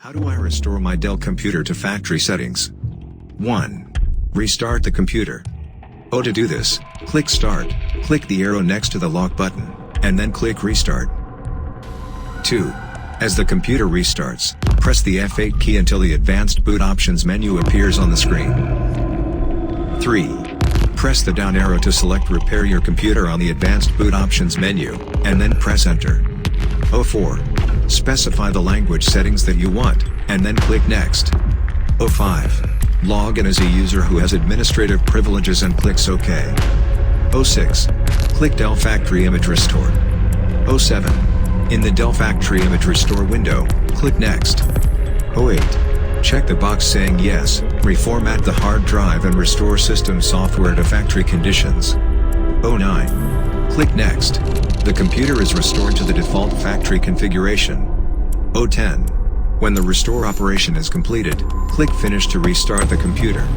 How do I restore my Dell computer to factory settings? 1. Restart the computer. To do this, click Start, click the arrow next to the lock button, and then click Restart. 2. As the computer restarts, press the F8 key until the Advanced Boot Options menu appears on the screen. 3. Press the down arrow to select Repair your computer on the Advanced Boot Options menu, and then press Enter. 4. Specify the language settings that you want, and then click Next. 5. Log in as a user who has administrative privileges and clicks OK. 6. Click Dell Factory Image Restore. 7. In the Dell Factory Image Restore window, click Next. 8. Check the box saying Yes, reformat the hard drive and restore system software to factory conditions. 9. Click Next. The computer is restored to the default factory configuration. 10. When the restore operation is completed, click Finish to restart the computer.